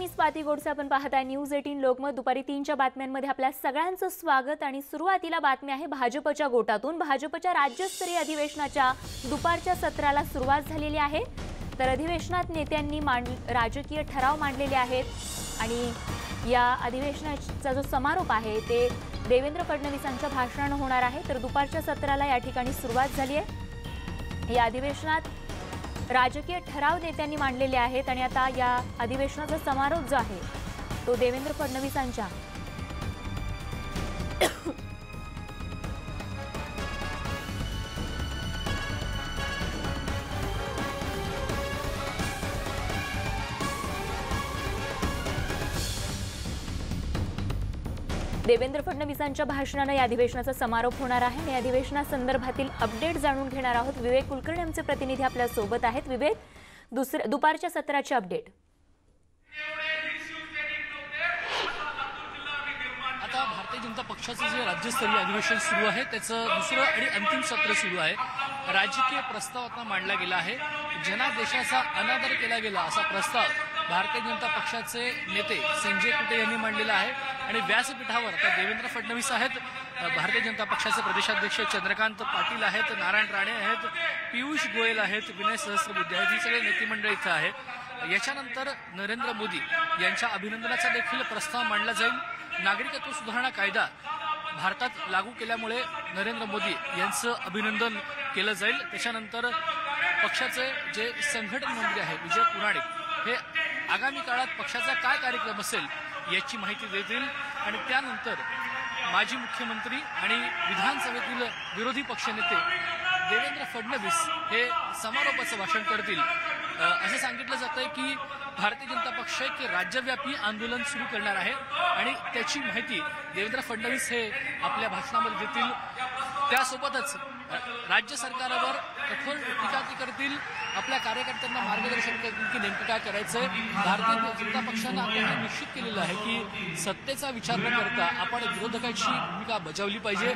मी स्वाती गोडसे, आपण पाहताय न्यूज 18 लोकमत। दुपारी 3च्या बातम्यांमध्ये आपल्या सगळ्यांचं स्वागत। आणि सुरुवातीला बातमी आहे भाजपच्या गोटातून। भाजपच्या राज्यस्तरीय अधिवेशनाच्या दुपारच्या सत्राला सुरुवात झालेली आहे। तर अधिवेशनात नेत्यांनी राजकीय ठराव मांडलेले आहेत आणि या अधिवेशनाचा जो समारोप आहे ते देवेंद्र फडणवीसांच्या भाषणाने होणार आहे। तर दुपारच्या सत्राला या ठिकाणी सुरुवात झाली आहे। या अधिवेशनात राजकीय ठराव नेत्यांनी मांडलेले आहेत आणि आता या अधिवेशनाचा समारोप जो आहे तो देवेंद्र फडणवीसांच्या देवेंद्र फडणवीसांच्या भाषणाने या अधिवेशनाचा समारोप होणार आहे। आणि अधिवेशनासंदर्भातील अपडेट जाणून घेणार आहोत। विवेक कुलकर्णी आमचे प्रतिनिधी आपल्या सोबत आहेत। विवेक, दुपारच्या सत्राचे अपडेट। आता भारतीय जनता पक्षाचं जे राज्यस्तरीय अधिवेशन सुरू आहे त्याचं दुसरं आणि अंतिम सत्र सुरू आहे। राजकीय प्रस्ताव आता मांडला गेला आहे। जनादेशाचा अनादर केला गेला असा प्रस्ताव भारतीय जनता पक्षाचे नेते संजय कुटे यांनी मांडलेला आहे। आणि व्यासपीठावर आता देवेंद्र फडणवीस आहेत, भारतीय जनता पक्षाचे प्रदेशाध्यक्ष चंद्रकांत पाटील आहेत, नारायण राणे आहेत, पियुष गोयल आहेत, विनय सहस्त्रबुद्धे आहेत, ही सगळे नेते मंडळी इथं आहे। याच्यानंतर नरेंद्र मोदी यांच्या अभिनंदनाचा देखील प्रस्ताव मांडला जाईल। नागरिकत्व सुधारणा कायदा भारतात लागू केल्यामुळे नरेंद्र मोदी यांचं अभिनंदन केलं जाईल। त्याच्यानंतर पक्षाचे जे संघटन मंत्री आहे विजय पुराणिक हे आगामी काळात पक्षाचा काय कार्यक्रम असेल याची माहिती देतील। आणि त्यानंतर माजी मुख्यमंत्री आणि विधानसभेतील विरोधी पक्षनेते देवेंद्र फडणवीस हे समारोपाचं भाषण करतील। असं सांगितलं जातंय की भारतीय जनता पक्ष एक राज्यव्यापी आंदोलन सुरू करणार आहे आणि त्याची माहिती देवेंद्र फडणवीस हे आपल्या भाषणामध्ये देतील। त्यासोबतच राज्य सरकारवर कठोर टीका करतील, आपल्या कार्यकर्त्यांना मार्गदर्शन करतील की नेमकं काय करायचंय। भारतीय जनता पक्षानं आपल्याला निश्चित केलेलं आहे की सत्तेचा विचार न करता आपण विरोधकाची भूमिका बजावली पाहिजे।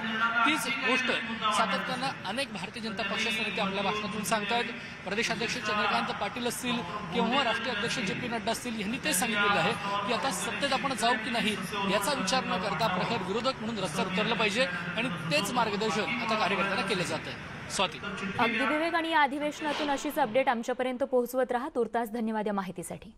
तीच गोष्ट सातत्यानं अनेक भारतीय जनता पक्षाचे नेते आपल्या भाषणातून सांगतायत। प्रदेशाध्यक्ष चंद्रकांत पाटील असतील किंवा राष्ट्रीय अध्यक्ष जे.पी. नड्डा असतील यांनी ते सांगितलेलं आहे की आता सत्तेत आपण जाऊ की नाही याचा विचार न करता प्रखर विरोधक म्हणून रस्त्यावर उतरलं पाहिजे आणि तेच मार्गदर्शन आता कार्यकर्त्यांना केलं जात आहे। स्वाती, अगदी विवेक, आणि या अधिवेशनातून अशीच अपडेट आमच्यापर्यंत पोहोचवत राहा। तुर्तास धन्यवाद या माहितीसाठी।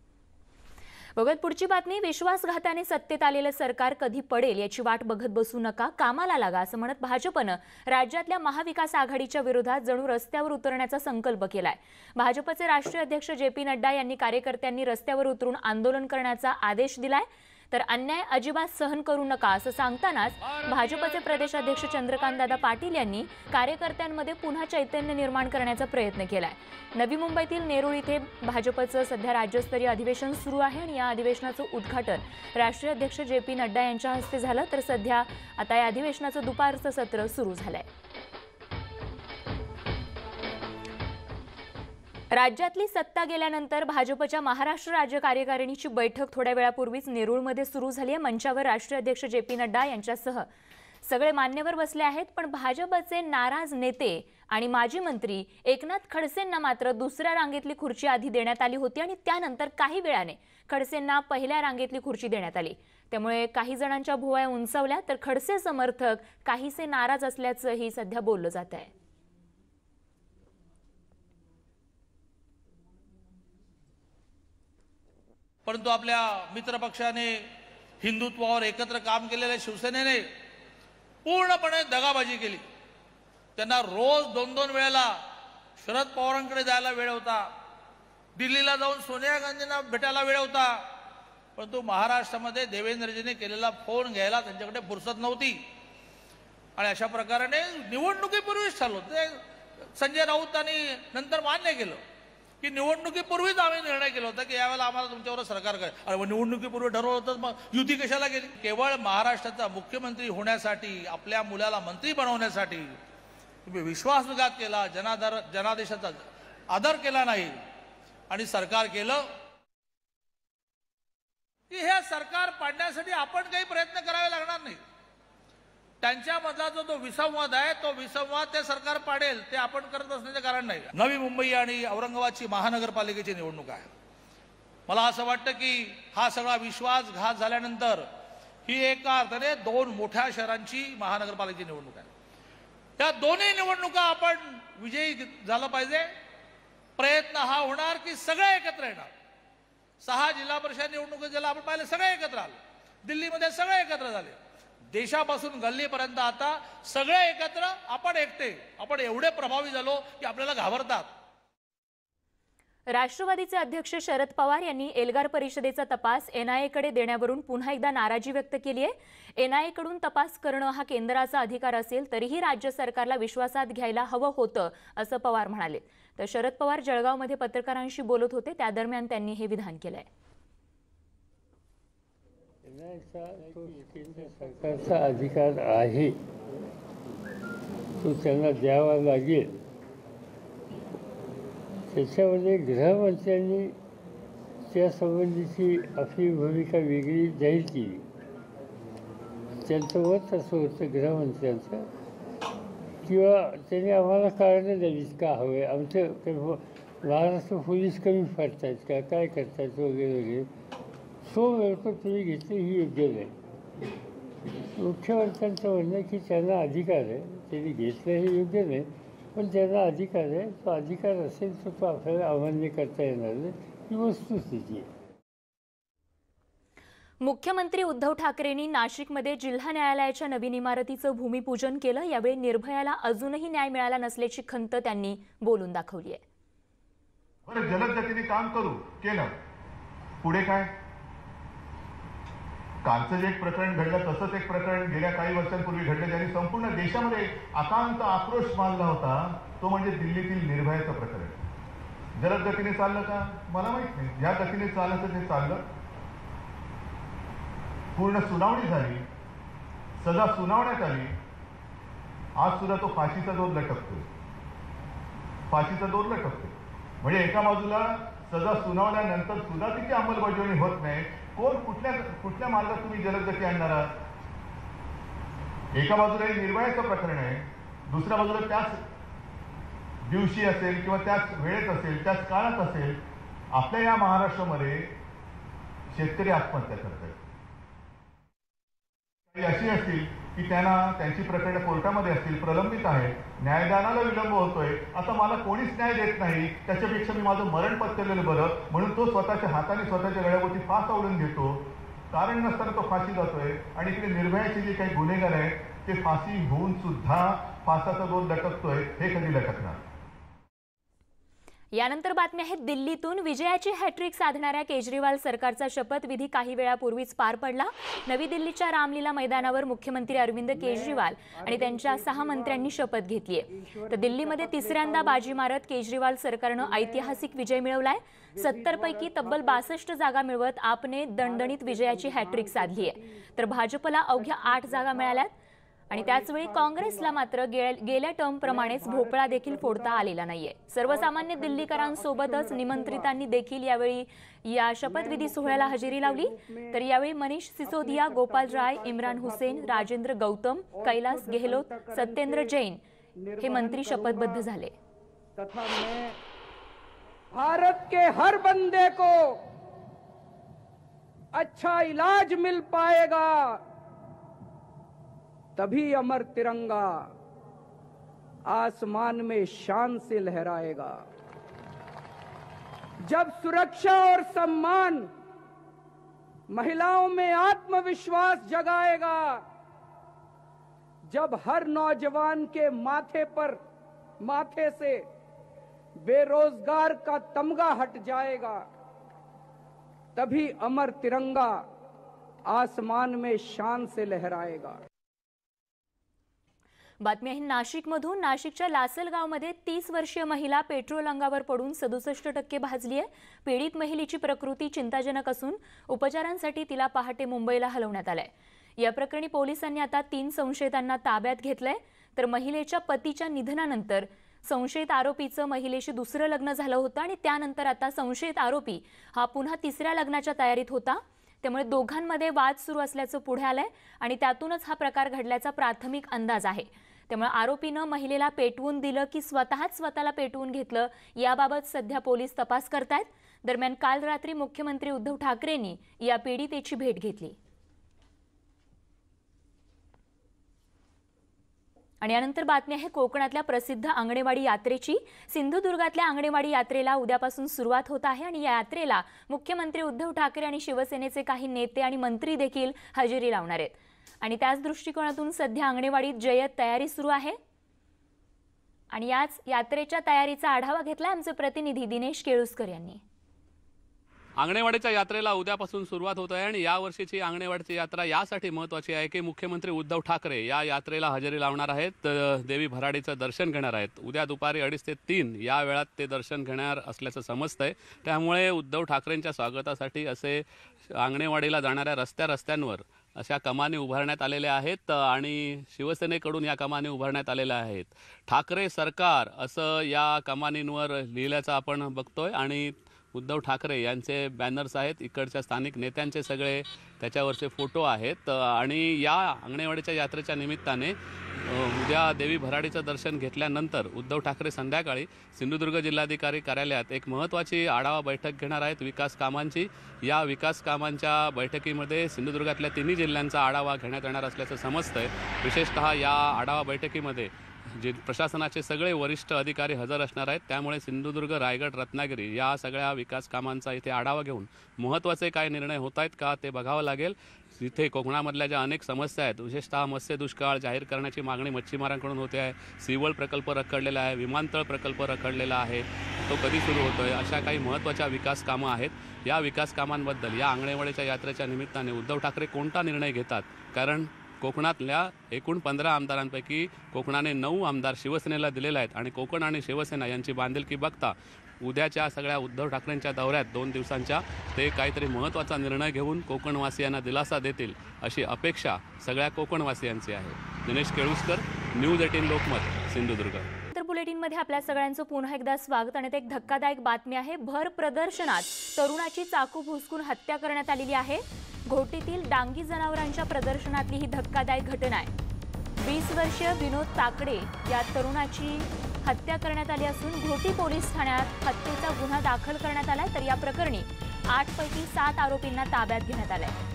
बघत पुढची बातमी। विश्वासघाताने सत्तेत आलेलं सरकार कधी पडेल याची वाट बघत बसू नका, कामाला लागा असं म्हणत भाजपनं राज्यातल्या महाविकास आघाडीच्या विरोधात जणू रस्त्यावर उतरण्याचा संकल्प केलाय। भाजपचे राष्ट्रीय अध्यक्ष जे.पी. नड्डा यांनी कार्यकर्त्यांनी रस्त्यावर उतरून आंदोलन करण्याचा आदेश दिलाय। तर अन्याय अजिबात सहन करू नका असं सांगतानाच भाजपचे प्रदेशाध्यक्ष चंद्रकांतदादा पाटील यांनी कार्यकर्त्यांमध्ये पुन्हा चैतन्य निर्माण करण्याचा प्रयत्न केलाय। नवी मुंबईतील नेरूळ इथे भाजपचं सध्या राज्यस्तरीय अधिवेशन सुरू आहे आणि या अधिवेशनाचं उद्घाटन राष्ट्रीय अध्यक्ष जे.पी. नड्डा यांच्या हस्ते झालं। तर सध्या आता या अधिवेशनाचं दुपारचं सत्र सुरू झालंय। राज्यातली सत्ता गेल्यानंतर भाजपच्या महाराष्ट्र राज्य कार्यकारिणीची बैठक थोड्या वेळापूर्वीच नेरूळमध्ये सुरू झाली आहे। मंचावर राष्ट्रीय अध्यक्ष जे.पी. नड्डा यांच्यासह सगळे मान्यवर बसले आहेत। पण भाजपचे नाराज नेते आणि माजी मंत्री एकनाथ खडसेंना मात्र दुसऱ्या रांगेतली खुर्ची आधी देण्यात आली होती आणि त्यानंतर काही वेळाने खडसेंना पहिल्या रांगेतली खुर्ची देण्यात आली। त्यामुळे काही जणांच्या भुवया उंचावल्या तर खडसे समर्थक काहीसे नाराज असल्याचंही सध्या बोललं जात आहे। परंतु आपल्या मित्र पक्षाने हिंदुत्वावर एकत्र काम केलेल्या शिवसेनेने पूर्णपणे दगाबाजी केली। त्यांना रोज 2-2 वेळेला शरद पवारांकडे जायला वेळ होता, दिल्लीला जाऊन सोनिया गांधींना भेटायला वेळ होता, परंतु महाराष्ट्रामध्ये देवेंद्रजीने केलेला फोन घ्यायला त्यांच्याकडे फुरसत नव्हती। आणि अशा प्रकारे निवडणुकीपूर्वीच चालू ते संजय राऊतांनी नंतर मान्य केलं की निवडणुकीपूर्वीच आम्ही निर्णय केला होता की यावेळेला आम्हाला तुमच्यावर सरकार करायचं। अरे निवडणुकीपूर्वी ठरवलं होतं, मग युती कशाला केली? केवळ महाराष्ट्राचा मुख्यमंत्री होण्यासाठी, आपल्या मुलाला मंत्री बनवण्यासाठी तुम्ही विश्वासघात केला, जनादेशाचा आदर केला नाही आणि सरकार केलं की हे सरकार पाडण्यासाठी आपण काही प्रयत्न करावे लागणार नाही। त्यांच्यामधला जो विसंवाद आहे तो विसंवाद ते सरकार पाडेल, ते आपण करत असण्याचे कारण नाही। नवी मुंबई आणि औरंगाबादची महानगरपालिकेची निवडणूक आहे। मला असं वाटतं की हा सगळा विश्वासघात झाल्यानंतर ही एका अर्थाने दोन मोठ्या शहरांची महानगरपालिकेची निवडणूक आहे. या दोन्ही निवडणुका आपण विजयी झालं पाहिजे. प्रयत्न हा होणार की सगळे एकत्र येणार. 6 जिल्हा परिषद निवडणुका ज्याला आपण पाहिले सगळे एकत्र आले. दिल्लीमध्ये सगळे एकत्र झाले. देशापासून गल्लीपर्यंत आता सगळे एकत्र, आपण एकटे. आपण एवढे प्रभावी झालो की आपल्याला घाबरतात. राष्ट्रवादीचे अध्यक्ष शरद पवार यांनी एल्गार परिषदेचा तपास एनआयएकडे देण्यावरून पुन्हा एकदा नाराजी व्यक्त केली आहे. एनआयएकडून तपास करणं हा केंद्राचा अधिकार असेल तरीही राज्य सरकारला विश्वासात घ्यायला हवं होतं असं पवार म्हणाले. तर शरद पवार जळगावमध्ये पत्रकारांशी बोलत होते, त्या दरम्यान त्यांनी हे विधान केलंय. तो केंद्र सरकारचा अधिकार आहे, तो त्यांना द्यावा लागेल. त्याच्यामध्ये गृहमंत्र्यांनी त्यासंबंधीची आपली भूमिका वेगळी जाहीर केली. त्यांचं मत असं होतं गृहमंत्र्यांचं, किंवा त्यांनी आम्हाला कारणं द्यावीत का हवं आहे, आमचं महाराष्ट्र पोलीस कमी फाडत आहेत का, काय करतायत वगैरे वगैरे. तो वेळ तुम्ही घेतली ही योग्य नाही. मुख्यमंत्र्यांचं म्हणणं की त्यांना अधिकार आहे, त्यांनी घेतलं हे योग्य नाही, पण त्यांना अधिकार आहे. तो अधिकार असेल तर तो आपल्याला अमान्य करता येणार नाही, ही वस्तुस्थिती आहे. मुख्यमंत्री उद्धव ठाकरेंनी नाशिकमध्ये जिल्हा न्यायालयाच्या नवीन इमारतीचं भूमिपूजन केलं. यावेळी निर्भयाला अजूनही न्याय मिळाला नसल्याची खंत त्यांनी बोलून दाखवली आहे. बरं, जलद गतीने काम करू केलं, पुढे काय? कालचं जे एक प्रकरण घडलं तसंच एक प्रकरण गेल्या काही वर्षांपूर्वी घडलं, ज्यांनी संपूर्ण देशामध्ये अकांत आक्रोश मानला होता. तो म्हणजे दिल्लीतील निर्भयाचं प्रकरण. जलद गतीने चाललं का मला माहित नाही. ज्या गतीने चाललं तर ते चाललं. पूर्ण सुनावणी झाली, सजा सुनावण्यात आली. आज सुद्धा तो फाशीचा दोर लटकतोय. फाशीचा दोर लटकतोय म्हणजे एका बाजूला सजा सुनावल्यानंतर सुद्धा तिची अंमलबजावणी होत नाही. कोण कुठल्या मार्गात तुम्ही जलद गती आणणार आहात? एका बाजूला हे निर्भयाचं प्रकरण आहे, दुसऱ्या बाजूला त्याच दिवशी असेल किंवा त्याच वेळेत असेल, त्याच काळात असेल, आपल्या या महाराष्ट्रामध्ये शेतकरी आत्महत्या करतात. काही अशी असतील की त्यांची प्रकरणं कोर्टामध्ये असतील, प्रलंबित आहेत, न्यायदानाला विलंब होतोय. आता मला कोणीच न्याय देत नाही, त्याच्यापेक्षा मी माझं मरण पत्करलेलं बरं म्हणून तो स्वतःच्या हाताने स्वतःच्या गळ्यावरती फास आवडून घेतो. कारण नसताना तो फाशी जातोय. आणि इकडे निर्भयाचे जे काही गुन्हेगार आहेत ते फाशी होऊन सुद्धा फासाचा दोर लटकतोय. हे कधी लटकणार? यानंतर बातमी आहे दिल्लीतून. विजयाची हॅट्रिक साधणाऱ्या केजरीवाल सरकारचा शपथविधी काही वेळापूर्वीच पार पडला. नवी दिल्लीच्या रामलीला मैदानावर मुख्यमंत्री अरविंद केजरीवाल आणि त्यांच्या 6 मंत्र्यांनी शपथ घेतली आहे. तर दिल्लीमध्ये तिसऱ्यांदा बाजी मारत केजरीवाल सरकारनं ऐतिहासिक विजय मिळवलाय. 70 पैकी तब्बल 62 जागा मिळवत आपने दणदणीत विजयाची हॅट्रिक साधली आहे. तर भाजपला अवघ्या 8 जागा मिळाल्यात आणि त्याचवेळी काँग्रेसला मात्र गेल्या टर्मप्रमाणेच भोपळा देखील फोडता आलेला नाहीये. सर्वसामान्य दिल्लीकरांसोबतच निमंत्रितांनी देखील यावेळी या शपथविधी सोहळ्याला हजेरी लावली. तर यावेळी मनीष सिसोदिया, गोपाल राय, इम्रान हुसेन, राजेंद्र गौतम, कैलास गेहलोत, सत्येंद्र जैन हे मंत्री शपथबद्ध झाले. तथा मैं भारत के हर बंदे को अच्छा इलाज मिल पाएगा, तभी अमर तिरंगा आसमान में शान से लहराएगा. जब सुरक्षा और सम्मान महिलाओं में आत्मविश्वास जगाएगा, जब हर नौजवान के माथे से बेरोजगार का तमगा हट जाएगा, तभी अमर तिरंगा आसमान में शान से लहराएगा. बातमी आहे नाशिकमधून. नाशिकच्या लासलगावमध्ये 30 वर्षीय महिला पेट्रोल अंगावर पडून 67% भाजली आहे. पीडित महिलेची प्रकृती चिंताजनक असून उपचारांसाठी तिला पहाटे मुंबईला हलवण्यात आलंय. या प्रकरणी पोलिसांनी आता 3 संशयितांना ताब्यात घेतलंय. तर महिलेच्या पतीच्या निधनानंतर संशयित आरोपीचं महिलेशी दुसरं लग्न झालं होतं आणि त्यानंतर आता संशयित आरोपी हा पुन्हा तिसऱ्या लग्नाच्या तयारीत होता. त्यामुळे दोघांमध्ये वाद सुरू असल्याचं पुढे आलंय आणि त्यातूनच हा प्रकार घडल्याचा प्राथमिक अंदाज आहे. त्यामुळे आरोपीनं महिलेला पेटवून दिलं की स्वतःला पेटवून घेतलं याबाबत सध्या पोलीस तपास करतायत. दरम्यान काल रात्री मुख्यमंत्री उद्धव ठाकरेंनी या पीडितेची भेट घेतली आणि यानंतर बातमी आहे कोकणातल्या प्रसिद्ध आंगणेवाडी यात्रेची। सिंधुदुर्गातल्या आंगणेवाडी यात्रेला उद्यापासून सुरुवात होत आहे आणि या यात्रेला मुख्यमंत्री उद्धव ठाकरे आणि शिवसेनेचे काही नेते आणि मंत्री देखील हजेरी लावणार आहेत आणि त्याच दृष्टिकोनातून सध्या आंगणेवाडीत जय्यत तयारी सुरू आहे आणि याच यात्रेच्या तयारीचा आढावा घेतला आमचे प्रतिनिधी दिनेश केळुसकर यांनी। आंगणेवाडीच्या यात्रेला उद्यापासून सुरुवात होत आहे आणि यावर्षीची आंगणेवाडीची यात्रा यासाठी महत्त्वाची आहे की मुख्यमंत्री उद्धव ठाकरे या यात्रेला हजेरी लावणार आहेत, देवी भराडीचं दर्शन घेणार आहेत। उद्या दुपारी 2:30 ते 3 या वेळात ते दर्शन घेणार असल्याचं समजतंय। त्यामुळे उद्धव ठाकरेंच्या स्वागतासाठी असे आंगणेवाडीला जाणाऱ्या रस्त्यांवर अशा कमानी उभारण्यात आलेल्या आहेत आणि शिवसेनेकडून या कमानी उभारण्यात आलेल्या आहेत। ठाकरे सरकार असं या कमानींवर लिहिल्याचं आपण बघतोय आणि उद्धव ठाकरे यांचे बॅनर्स आहेत, इकडच्या स्थानिक नेत्यांचे सगळे त्याच्यावरचे फोटो आहेत आणि या अंगणेवाडीच्या यात्रेच्या निमित्ताने उद्या देवी भराडीचं दर्शन घेतल्यानंतर उद्धव ठाकरे संध्याकाळी सिंधुदुर्ग जिल्हाधिकारी कार्यालयात एक महत्त्वाची आढावा बैठक घेणार आहेत विकास कामांची। या विकास कामांच्या बैठकीमध्ये सिंधुदुर्गातल्या तिन्ही जिल्ह्यांचा आढावा घेण्यात येणार असल्याचं समजतंय। विशेषतः या आढावा बैठकीमध्ये जे प्रशासनाचे सगळे वरिष्ठ अधिकारी हजर असणार आहेत, त्यामुळे सिंधुदुर्ग, रायगड, रत्नागिरी या सगळ्या विकास कामांचा इथे आढावा घेऊन महत्त्वाचे काय निर्णय होत आहेत का ते बघावं लागेल। इथे कोकणामधल्या ज्या अनेक समस्या आहेत, विशेषतः मत्स्य दुष्काळ जाहीर करण्याची मागणी मच्छीमारांकडून होते आहे, सीवळ प्रकल्प रखडलेला आहे, विमानतळ प्रकल्प रखडलेला आहे, तो कधी सुरू होतोय, अशा काही महत्त्वाच्या विकास कामं आहेत। या विकास कामांबद्दल या आंगणेवाडीच्या यात्रेच्या निमित्ताने उद्धव ठाकरे कोणता निर्णय घेतात, कारण कोकणातल्या एकूण 15 आमदारांपैकी कोकणाने 9 आमदार शिवसेनेला दिलेले आहेत आणि कोकण आणि शिवसेना यांची बांधिलकी बघता उद्याच्या सगळ्या उद्धव ठाकरेंच्या दौऱ्यात 2 दिवसांच्या ते काहीतरी महत्त्वाचा निर्णय घेऊन कोकणवासियांना दिलासा देतील अशी अपेक्षा सगळ्या कोकणवासियांची आहे। दिनेश केळुसकर, न्यूज 18 लोकमत, सिंधुदुर्ग। बुलेटिनमध्ये आपल्या सगळ्यांचं पुन्हा एकदा स्वागत आणि एक धक्कादायक बातमी आहे। भर प्रदर्शनात तरुणाची चाकू भुसकून हत्या करण्यात आलेली आहे। घोटीतील डांगी जनावरांच्या प्रदर्शनातली ही धक्कादायक घटना आहे। 20 वर्षीय विनोद ताकडे या तरुणाची हत्या करण्यात आली असून घोटी पोलीस ठाण्यात हत्येचा गुन्हा दाखल करण्यात आलाय, तर या प्रकरणी 8 पैकी 7 आरोपींना ताब्यात घेण्यात आलंय।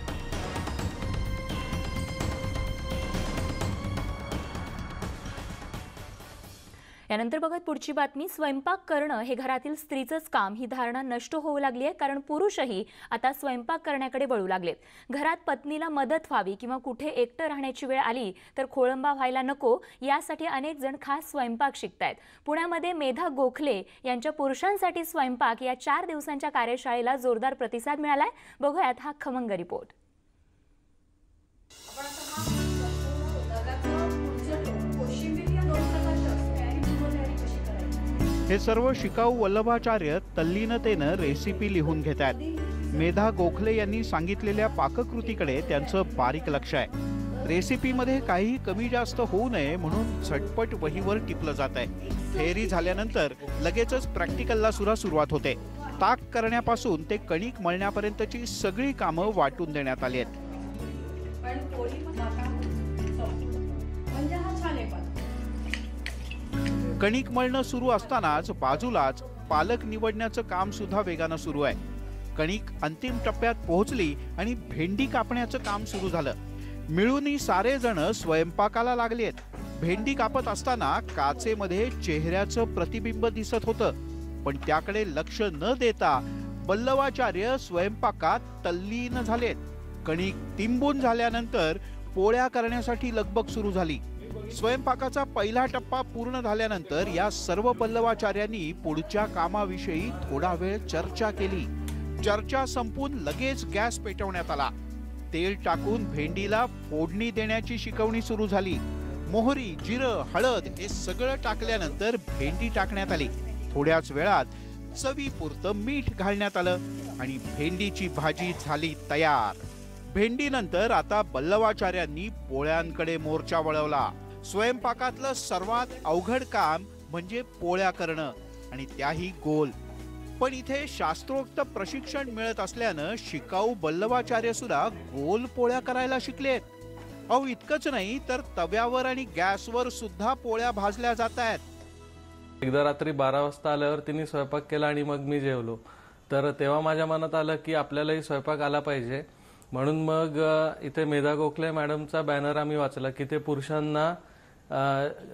यानंतर बघत पुढची बातमी। स्वयंपाक करणं हे घरातील स्त्रीचंच काम ही धारणा नष्ट होऊ लागली आहे, कारण पुरुषही आता स्वयंपाक करण्याकडे वळू लागलेत। घरात पत्नीला मदत व्हावी किंवा कुठे एकटं राहण्याची वेळ आली तर खोळंबा व्हायला नको यासाठी अनेक जण खास स्वयंपाक शिकतायत। पुण्यामध्ये मेधा गोखले यांच्या पुरुषांसाठी स्वयंपाक या 4 दिवसांच्या कार्यशाळेला जोरदार प्रतिसाद मिळालाय। बघूयात हा खमंग रिपोर्ट। हे सर्व शिकाऊ वल्लभाचार्य तल्लीनतेनं रेसिपी लिहून घेतात। मेधा गोखले यांनी सांगितलेल्या पाककृतीकडे त्यांचं बारीक लक्ष आहे। रेसिपीमध्ये काही कमी जास्त होऊ नये म्हणून झटपट वहीवर टिपलं जात आहे। थेअरी झाल्यानंतर लगेचच प्रॅक्टिकलला सुरुवात होते। ताक करण्यापासून ते कणिक मळण्यापर्यंतची सगळी कामं वाटून देण्यात आली आहेत। कणिक मळणं सुरू असतानाच बाजूलाच पालक निवडण्याचं काम सुद्धा वेगानं सुरू आहे। कणिक अंतिम टप्प्यात पोहोचली आणि भेंडी कापण्याचं काम सुरू झालं। मिळूनही सारे जण स्वयंपाकाला लागलेत। भेंडी कापत असताना काचेमध्ये चेहऱ्याचं प्रतिबिंब दिसत होतं, पण त्याकडे लक्ष न देता वल्लभाचार्य स्वयंपाकात तल्लीन झालेत। कणिक तिंबून झाल्यानंतर पोळ्या करण्यासाठी लगबग सुरू झाली। स्वयंपाकाचा पहिला टप्पा पूर्ण झाल्यानंतर या सर्व वल्लभाचार्यांनी पुढच्या कामाविषयी थोडा वेळ चर्चा केली। चर्चा संपून लगेच गॅस पेटवण्यात आला। तेल टाकून भेंडीला फोडणी देण्याची शिकवणी सुरू झाली। मोहरी, जिरं, हळद हे सगळं टाकल्यानंतर भेंडी टाकण्यात आली। थोड्याच वेळात चवीपुरतं मीठ घालण्यात आलं आणि भेंडीची भाजी झाली तयार। भेंडीनंतर आता वल्लभाचार्यांनी पोळ्यांकडे मोर्चा वळवला। स्वयंपाकातलं सर्वात अवघड काम म्हणजे पोळ्या करणं आणि त्याही गोल। पण इथे शास्त्रोक्त प्रशिक्षण मिळत असल्यानं शिकाऊ वल्लभाचार्य सुद्धा गोल पोळ्या करायला शिकलेत। अहो इतकंच नाही तर तव्यावर आणि गॅसवर सुद्धा पोळ्या भाजल्या जात आहेत। एकदा रात्री 12 वाजता आल्यावर तिने स्वयंपाक केला आणि मग मी जेवलो तर तेव्हा माझ्या मनात आलं की आपल्यालाही स्वयंपाक आला पाहिजे. म्हणून मग इथे मेधा गोखले मॅडमचा बॅनर आम्ही वाचला की ते पुरुषांना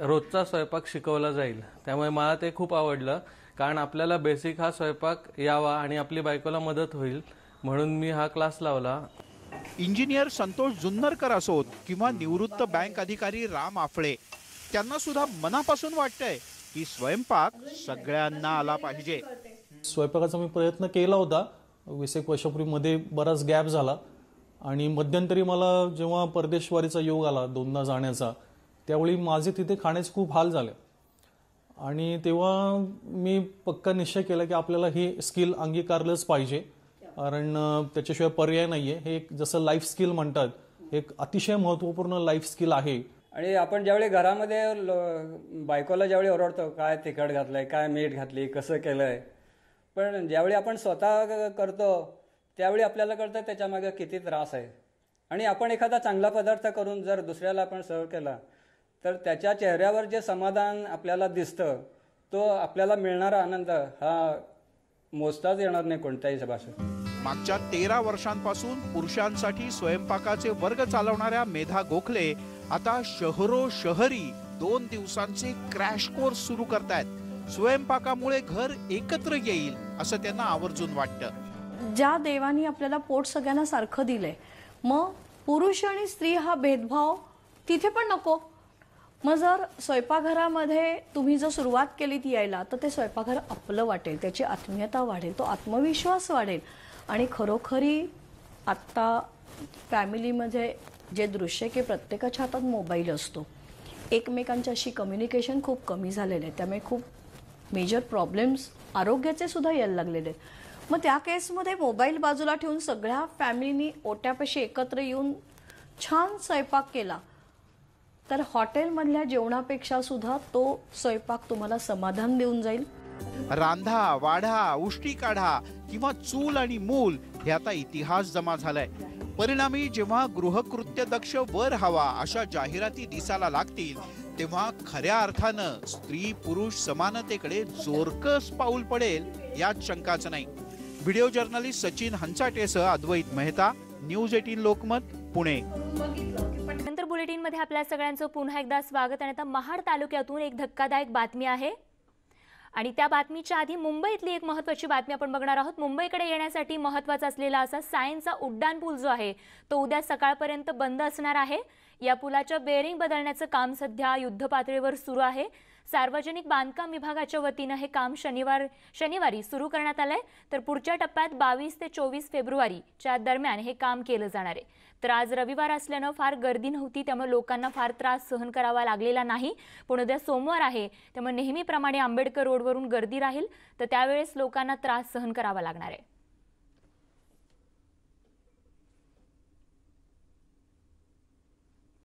रोजचा स्वयंपाक शिकवला जाईल. त्यामुळे मला ते खूप आवडलं, कारण आपल्याला बेसिक हा स्वयंपाक यावा आणि आपली बायकोला मदत होईल म्हणून मी हा क्लास लावला. इंजिनियर संतोष जुन्नरकर असोत किंवा निवृत्त बँक अधिकारी राम आफळे, त्यांना सुद्धा मनापासून वाटतंय की स्वयंपाक सगळ्यांना आला पाहिजे. स्वयंपाकाचा मी प्रयत्न केला होता 20 एक वर्षापूर्वीमध्ये, बराच गॅप झाला आणि मध्यंतरी मला जेव्हा परदेशवारीचा योग आला 2दा जाण्याचा, त्यावेळी माझे तिथे खाण्याचे खूप हाल झाले आणि तेव्हा मी पक्का निश्चय केला की आपल्याला हे स्किल अंगीकारलंच पाहिजे, कारण त्याच्याशिवाय पर्याय नाही आहे. हे एक जसं लाईफ स्किल म्हणतात, एक अतिशय महत्त्वपूर्ण लाईफ स्किल आहे. आणि आपण ज्यावेळी घरामध्ये बायकोला ज्यावेळी ओरडतो काय तिखट घातलंय, काय मीठ घातली, कसं केलंय, पण ज्यावेळी आपण स्वतः करतो त्यावेळी आपल्याला कळतं त्याच्यामागे किती त्रास आहे. आणि आपण एखादा चांगला पदार्थ करून जर दुसऱ्याला आपण सर्व केला तर त्याच्या चेहऱ्यावर जे समाधान आपल्याला दिसतं, तो आपल्याला मिळणारा आनंद हा मोजताच येणार नाही कोणत्याही भाषेत. मागच्या 13 वर्षांपासून पुरुषांसाठी स्वयंपाकाचे वर्ग चालवणाऱ्या मेधा गोखले आता शहरी 2 दिवसांचे क्रॅश कोर्स सुरू करतायत. स्वयंपाकामुळे घर एकत्र येईल असं त्यांना आवर्जून वाटतं. ज्या देवानी आपल्याला पोट सगळ्यांना सारखं दिलंय, मग पुरुष आणि स्त्री हा भेदभाव तिथे पण नको. मग जर स्वयंपाकघरामध्ये तुम्ही जर सुरुवात केली ती यायला, तर ते स्वयंपाकघर आपलं वाटेल, त्याची आत्मीयता वाढेल, तो आत्मविश्वास वाढेल. आणि खरोखरी आत्ता फॅमिलीमध्ये जे दृश्य की प्रत्येकाच्या हातात मोबाईल असतो, एकमेकांच्याशी कम्युनिकेशन खूप कमी झालेलं आहे, त्यामुळे खूप मेजर प्रॉब्लेम्स आरोग्याचे सुद्धा यायला लागलेले आहेत. मग त्या केसमध्ये मोबाईल बाजूला ठेवून सगळ्या फॅमिलीनी ओट्यापाशी एकत्र येऊन छान स्वयंपाक केला तर हॉटेलमधल्या जेवणापेक्षा सुद्धा तो स्वयंपाक तुम्हाला समाधान देऊन जाईल. रांधा, वाढा, उष्टी काढा किंवा चूल आणि मूल हे आता इतिहास जमा झालाय. परिणामी जेव्हा गृहकृत्य दक्ष वर हवा अशा जाहिराती दिसायला लागतील, तेव्हा खऱ्या अर्थानं स्त्री पुरुष समानतेकडे जोरकस पाऊल पडेल यात शंकाच नाही. व्हिडिओ जर्नलिस्ट सचिन हंचाटेसह अद्वैत मेहता, न्यूज 18 लोकमत, पुणे. नंतर बुलेटिनमध्ये आपल्या सगळ्यांचं पुन्हा एकदा स्वागत. आणि आता महाड तालुक्यातून एक धक्कादायक बातमी आहे आणि त्या बातमीच्या आधी मुंबईतली एक महत्त्वाची बातमी आपण बघणार आहोत. मुंबईकडे येण्यासाठी महत्त्वाचा असलेला असा सायनचा उड्डाण पूल जो आहे तो उद्या सकाळपर्यंत बंद असणार आहे. या पुलाच्या बेअरिंग बदलण्याचं काम सध्या युद्धपातळीवर सुरू आहे. सार्वजनिक बांधकाम विभागाच्या वतीनं हे काम शनिवारी सुरू करण्यात आलंय, तर पुढच्या टप्प्यात 22 ते 24 फेब्रुवारीच्या दरम्यान हे काम केलं जाणार आहे. तर आज रविवार असल्यानं फार गर्दी नव्हती, त्यामुळे लोकांना फार त्रास सहन करावा लागलेला नाही. पण उद्या सोमवार आहे, त्यामुळे नेहमीप्रमाणे आंबेडकर रोडवरून गर्दी राहील, तर त्यावेळेस लोकांना त्रास सहन करावा लागणार आहे.